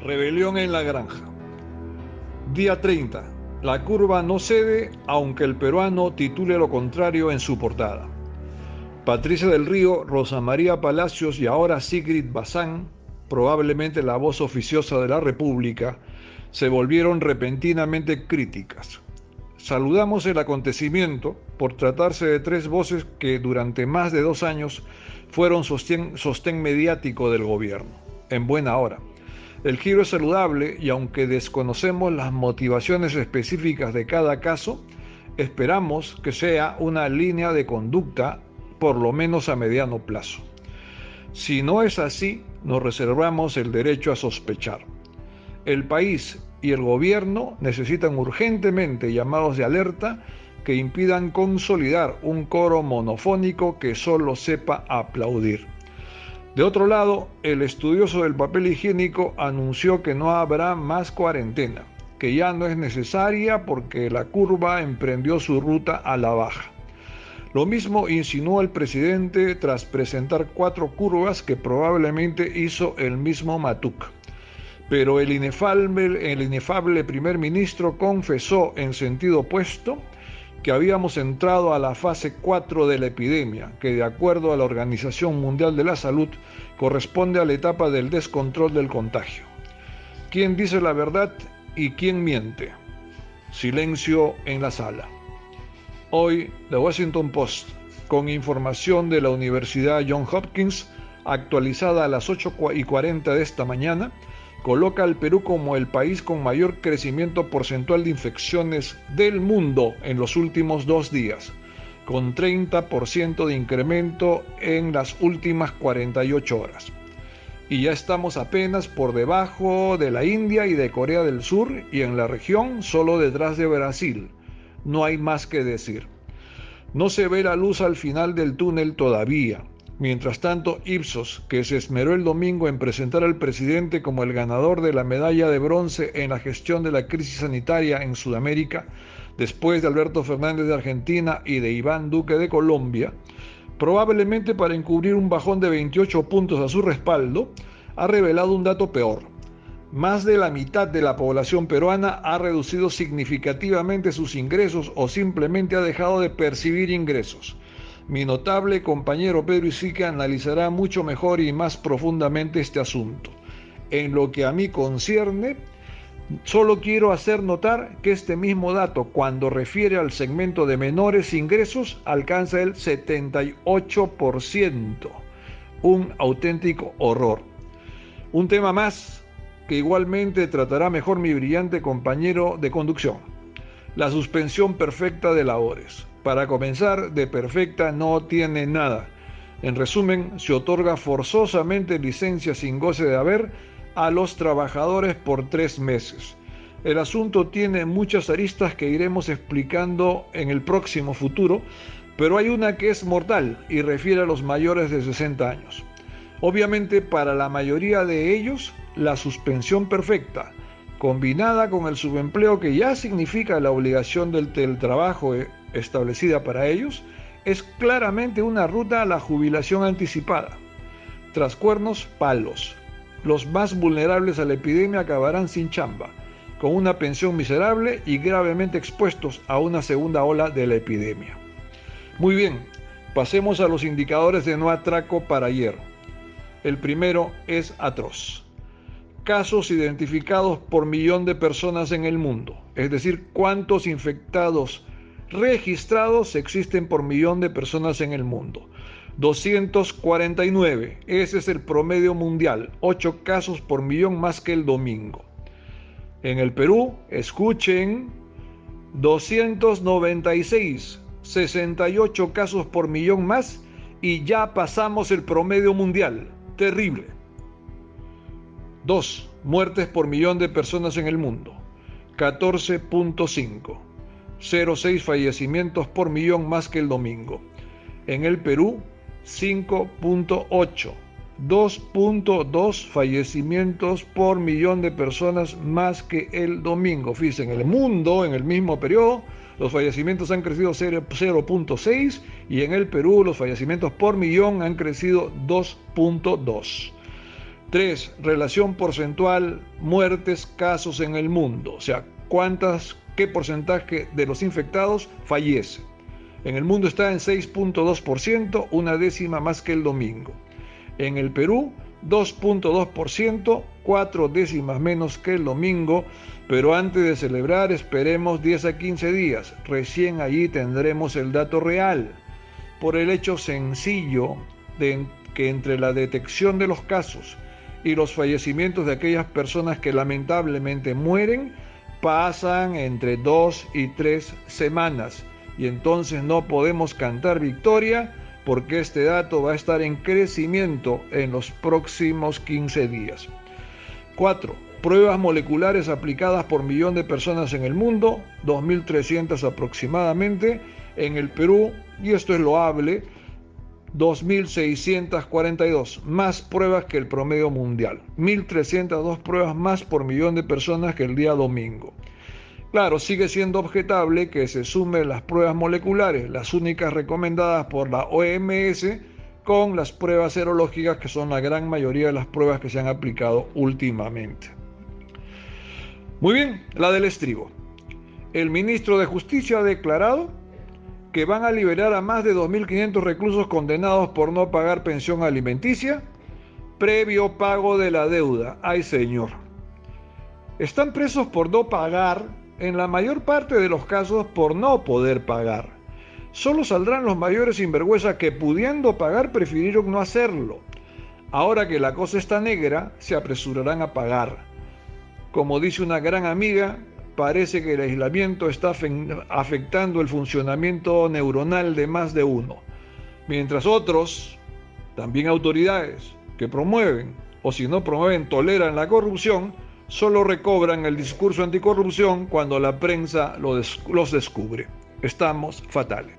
Rebelión en la granja. Día 30. La curva no cede, aunque el peruano titule lo contrario en su portada. Patricia del Río, Rosa María Palacios y ahora Sigrid Bazán, probablemente la voz oficiosa de la República, se volvieron repentinamente críticas. Saludamos el acontecimiento por tratarse de tres voces que durante más de 2 años fueron sostén mediático del gobierno. En buena hora. El giro es saludable y aunque desconocemos las motivaciones específicas de cada caso, esperamos que sea una línea de conducta por lo menos a mediano plazo. Si no es así, nos reservamos el derecho a sospechar. El país y el gobierno necesitan urgentemente llamados de alerta que impidan consolidar un coro monofónico que solo sepa aplaudir. De otro lado, el estudioso del papel higiénico anunció que no habrá más cuarentena, que ya no es necesaria porque la curva emprendió su ruta a la baja. Lo mismo insinuó el presidente tras presentar 4 curvas que probablemente hizo el mismo Matuk. Pero el inefable primer ministro confesó en sentido opuesto que habíamos entrado a la fase 4 de la epidemia, que de acuerdo a la Organización Mundial de la Salud corresponde a la etapa del descontrol del contagio. ¿Quién dice la verdad y quién miente? Silencio en la sala. Hoy, The Washington Post, con información de la Universidad Johns Hopkins, actualizada a las 8:40 de esta mañana, coloca al Perú como el país con mayor crecimiento porcentual de infecciones del mundo en los últimos 2 días, con 30% de incremento en las últimas 48 horas. Y ya estamos apenas por debajo de la India y de Corea del Sur y en la región solo detrás de Brasil. No hay más que decir. No se ve la luz al final del túnel todavía. Mientras tanto, Ipsos, que se esmeró el domingo en presentar al presidente como el ganador de la medalla de bronce en la gestión de la crisis sanitaria en Sudamérica, después de Alberto Fernández de Argentina y de Iván Duque de Colombia, probablemente para encubrir un bajón de 28 puntos a su respaldo, ha revelado un dato peor. Más de la mitad de la población peruana ha reducido significativamente sus ingresos o simplemente ha dejado de percibir ingresos. Mi notable compañero Pedro Isique analizará mucho mejor y más profundamente este asunto. En lo que a mí concierne, solo quiero hacer notar que este mismo dato, cuando refiere al segmento de menores ingresos, alcanza el 78%. Un auténtico horror. Un tema más que igualmente tratará mejor mi brillante compañero de conducción. La suspensión perfecta de labores. Para comenzar, de perfecta no tiene nada. En resumen, se otorga forzosamente licencia sin goce de haber a los trabajadores por 3 meses. El asunto tiene muchas aristas que iremos explicando en el próximo futuro, pero hay una que es mortal y refiere a los mayores de 60 años. Obviamente, para la mayoría de ellos, la suspensión perfecta, combinada con el subempleo que ya significa la obligación del teletrabajo establecida para ellos, es claramente una ruta a la jubilación anticipada. Tras cuernos, palos. Los más vulnerables a la epidemia acabarán sin chamba, con una pensión miserable y gravemente expuestos a una segunda ola de la epidemia. Muy bien, pasemos a los indicadores de no atraco para ayer. El primero es atroz. Casos identificados por millón de personas en el mundo, es decir, cuántos infectados registrados existen por millón de personas en el mundo. 249, ese es el promedio mundial, 8 casos por millón más que el domingo. En el Perú, escuchen, 296, 68 casos por millón más y ya pasamos el promedio mundial. Terrible. 2. Muertes por millón de personas en el mundo. 14.5. 0,6 fallecimientos por millón más que el domingo. En el Perú, 5.8. 2.2 fallecimientos por millón de personas más que el domingo. Fíjense, en el mundo, en el mismo periodo, los fallecimientos han crecido 0.6 y en el Perú los fallecimientos por millón han crecido 2.2. 3. Relación porcentual muertes, casos en el mundo. O sea, qué porcentaje de los infectados fallece. En el mundo está en 6.2%, una décima más que el domingo. En el Perú, 2.2%, 4 décimas menos que el domingo, pero antes de celebrar esperemos 10 a 15 días. Recién allí tendremos el dato real, por el hecho sencillo de que entre la detección de los casos y los fallecimientos de aquellas personas que lamentablemente mueren, pasan entre 2 y 3 semanas, y entonces no podemos cantar victoria porque este dato va a estar en crecimiento en los próximos 15 días. 4. Pruebas moleculares aplicadas por millón de personas en el mundo, 2.300 aproximadamente. En el Perú, y esto es loable, 2.642, más pruebas que el promedio mundial. 1.302 pruebas más por millón de personas que el día domingo. Claro, sigue siendo objetable que se sumen las pruebas moleculares, las únicas recomendadas por la OMS, con las pruebas serológicas, que son la gran mayoría de las pruebas que se han aplicado últimamente. Muy bien, la del estribo. El ministro de Justicia ha declarado que van a liberar a más de 2.500 reclusos condenados por no pagar pensión alimenticia, previo pago de la deuda. ¡Ay, señor! Están presos por no pagar, en la mayor parte de los casos por no poder pagar. Solo saldrán los mayores sinvergüenzas que, pudiendo pagar, prefirieron no hacerlo. Ahora que la cosa está negra, se apresurarán a pagar. Como dice una gran amiga, parece que el aislamiento está afectando el funcionamiento neuronal de más de uno. Mientras otros, también autoridades, que promueven, o si no promueven, toleran la corrupción, solo recobran el discurso anticorrupción cuando la prensa los descubre. Estamos fatales.